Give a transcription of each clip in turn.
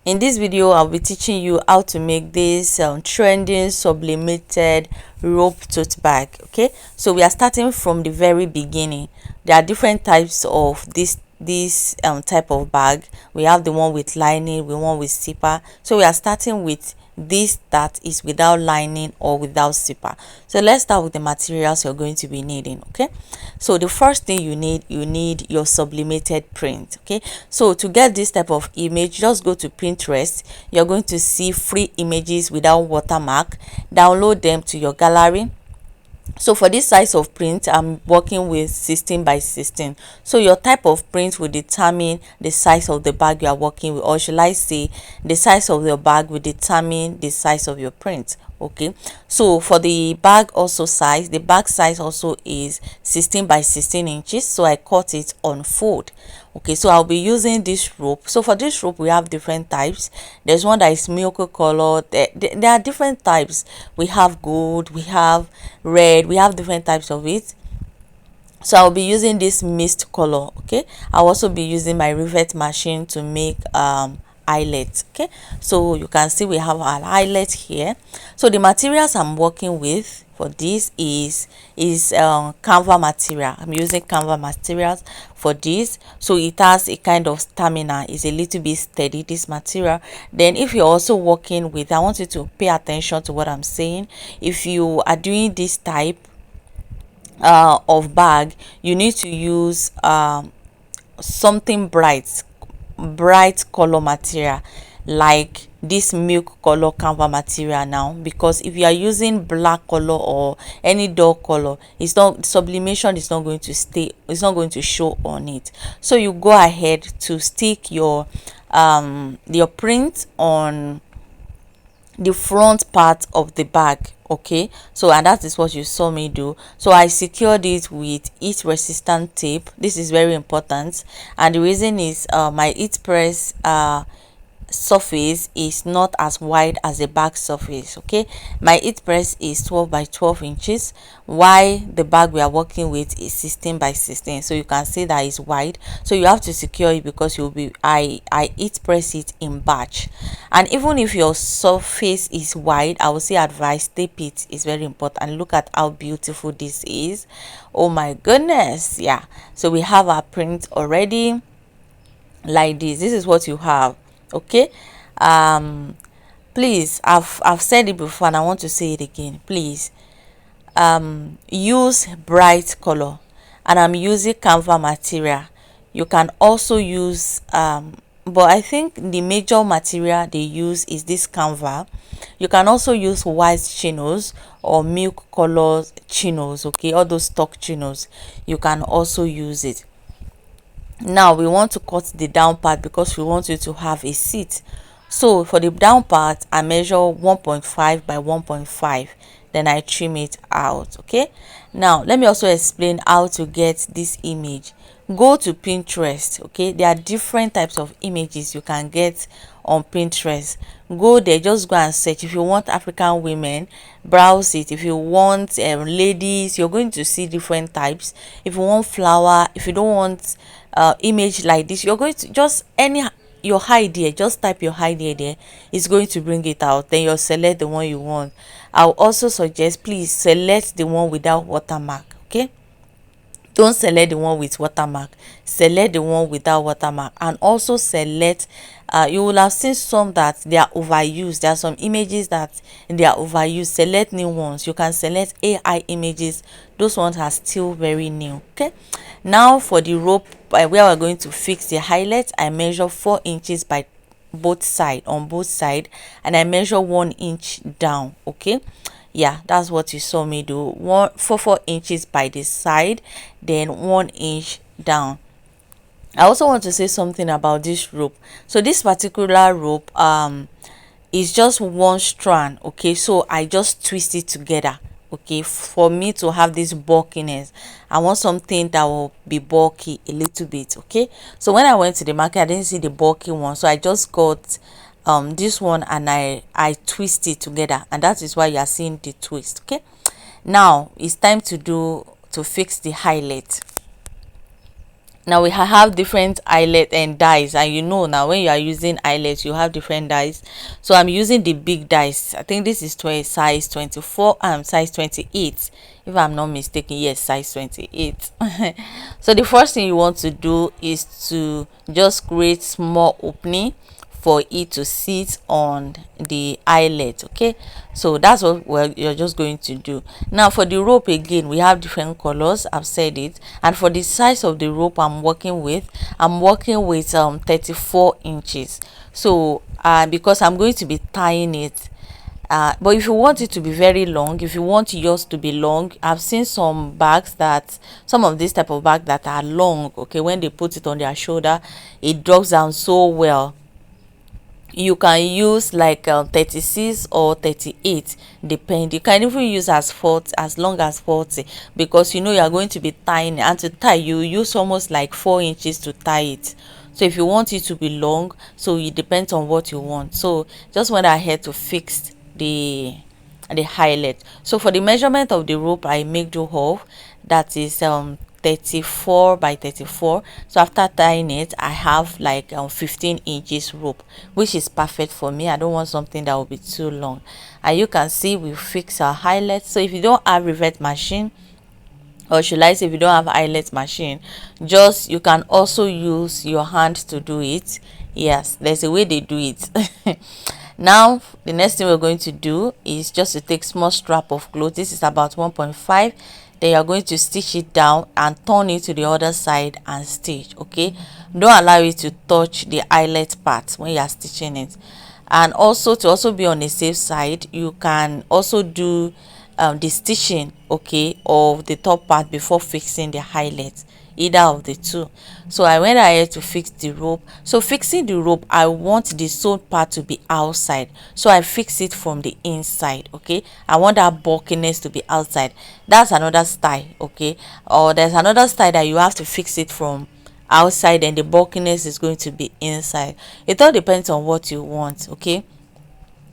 In this video I'll be teaching you how to make this trending sublimated rope tote bag. Okay, so we are starting from the very beginning. There are different types of this type of bag. We have the one with lining, the one with zipper. So we are starting with this that is without lining or without zipper. So let's start with the materials you're going to be needing. Okay, so the first thing you need your sublimated print. Okay, so to get this type of image, just go to Pinterest. You're going to see free images without watermark. Download them to your gallery. So for this size of print, I'm working with 16 by 16. So your type of print will determine the size of the bag you are working with, or should I say the size of your bag will determine the size of your print. Okay, so for the bag also size, the bag size also is 16 by 16 inches. So I cut it on fold. Okay, so I'll be using this rope. So for this rope we have different types. There's one that is milk color. There are different types. We have gold, we have red, we have different types of it. So I'll be using this mist color. Okay, I'll also be using my rivet machine to make eyelet. Okay, so you can see we have our eyelet here. So the materials I'm working with for this is canva material. I'm using canva materials for this, so it has a kind of stamina. It's a little bit steady, this material. Then if you're also working with, I want you to pay attention to what I'm saying. If you are doing this type of bag, you need to use something bright color material, like this milk color canva material now, because if you are using black color or any dull color, it's not, sublimation is not going to stay, it's not going to show on it. So you go ahead to stick your print on the front part of the bag. Okay, so and that is what you saw me do. So I secured it with heat resistant tape. This is very important, and the reason is my heat press surface is not as wide as the bag surface. Okay, my heat press is 12 by 12 inches, while the bag we are working with is 16 by 16. So you can see that is wide, so you have to secure it because you'll be I heat press it in batch. And even if your surface is wide, I will say advise tape it. Is very important. Look at how beautiful this is. Oh my goodness. Yeah, so we have our print already like this. This is what you have. Okay, please, I've said it before and I want to say it again. Please use bright color, and I'm using canva material. You can also use but I think the major material they use is this canva. You can also use white chinos or milk color chinos. Okay, all those stock chinos, you can also use it. Now we want to cut the down part because we want you to have a seat. So for the down part, I measure 1.5 by 1.5, then I trim it out. Okay, now let me also explain how to get this image. Go to Pinterest. Okay, there are different types of images you can get on Pinterest. Go there, just go and search. If you want African women, browse it. If you want ladies, you're going to see different types. If you want flower, if you don't want image like this, you're going to just your idea, just type your idea there. It's going to bring it out. Then you'll select the one you want. I'll also suggest, please select the one without watermark. Okay, don't select the one with watermark, select the one without watermark. And also select you will have seen some that they are overused. There are some images that they are overused. Select new ones. You can select AI images. Those ones are still very new. Okay, now for the rope where we're going to fix the highlight, I measure 4 inches by both side, on both side, and I measure 1 inch down. Okay, yeah, that's what you saw me do. 4 inches by the side, then 1 inch down. I also want to say something about this rope. So this particular rope is just one strand. Okay, so I just twist it together. Okay, for me to have this bulkiness, I want something that will be bulky a little bit. Okay, so when I went to the market, I didn't see the bulky one, so I just got this one and I twist it together, and that is why you are seeing the twist. Okay, now it's time to fix the highlight. Now we have different eyelet and dies, and you know now when you are using eyelets you have different dies. So I'm using the big dies. I think this is size 24, size 28 if I'm not mistaken. Yes, size 28. So the first thing you want to do is to just create small opening for it to sit on the eyelet. Okay, so that's what you're just going to do. Now for the rope, again we have different colors, I've said it. And for the size of the rope I'm working with 34 inches. So because I'm going to be tying it, but if you want it to be very long, if you want yours to be long, I've seen some bags that, some of this type of bag that are long. Okay, when they put it on their shoulder, it drops down so well. You can use like 36 or 38, depend. You can even use as 40, as long as 40, because you know you are going to be tying, and to tie you use almost like 4 inches to tie it. So if you want it to be long, so it depends on what you want. So just went ahead to fix the highlight. So for the measurement of the rope, I make do of, that is 34 by 34. So after tying it, I have like 15 inches rope, which is perfect for me. I don't want something that will be too long. And you can see we fix our highlight. So if you don't have rivet machine, or should I say if you don't have eyelet machine, just you can also use your hand to do it. Yes, there's a way they do it. Now the next thing we're going to do is just to take small strap of cloth. This is about 1.5. Then you're going to stitch it down and turn it to the other side and stitch. Okay, don't allow it to touch the eyelet part when you are stitching it. And also, to also be on the safe side, you can also do the stitching, okay, of the top part before fixing the highlights, either of the two. So I went ahead to fix the rope. So fixing the rope, I want the sewed part to be outside, so I fix it from the inside. Okay, I want that bulkiness to be outside. That's another style. Okay, or there's another style that you have to fix it from outside and the bulkiness is going to be inside. It all depends on what you want. Okay,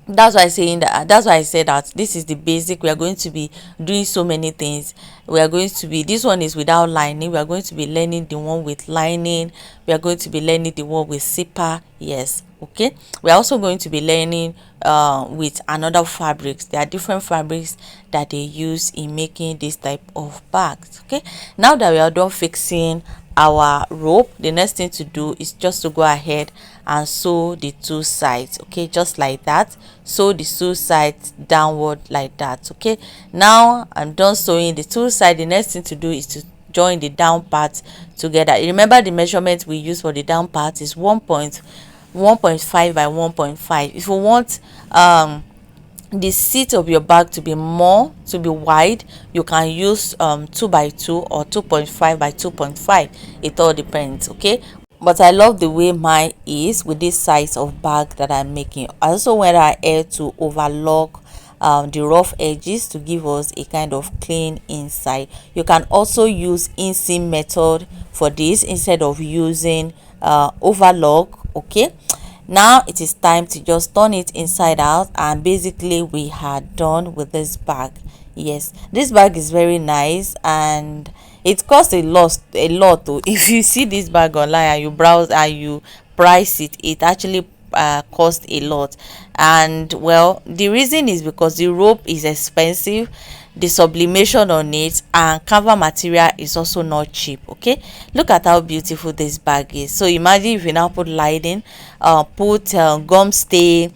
that's why I saying that, that's why I said that this is the basic. We are going to be doing so many things. We are going to be, this one is without lining. We are going to be learning the one with lining. We are going to be learning the one with zipper. Yes, okay. We are also going to be learning with another fabrics. There are different fabrics that they use in making this type of bags. Okay, now that we are done fixing our rope, the next thing to do is just to go ahead and sew the two sides. Okay, just like that. Sew the two sides downward like that. Okay, now I'm done sewing the two sides. The next thing to do is to join the down part together. Remember the measurement we use for the down part is 1.5 by 1.5. If you want the seat of your bag to be wide, you can use 2 by 2 or 2.5 by 2.5. It all depends. Okay, but I love the way mine is with this size of bag that I'm making. I also went ahead to overlock the rough edges to give us a kind of clean inside. You can also use inseam method for this instead of using overlock. Okay, now it is time to just turn it inside out, and basically we are done with this bag. Yes, this bag is very nice and it costs a lot though. If you see this bag online and you browse and you price it, it actually cost a lot. And well, the reason is because the rope is expensive, the sublimation on it, and cover material is also not cheap. Okay, look at how beautiful this bag is. So imagine if you now put lining, put gum stay,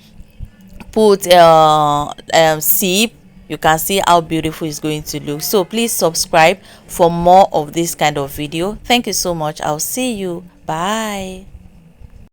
put zip, you can see how beautiful it's going to look. So please subscribe for more of this kind of video. Thank you so much. I'll see you. Bye.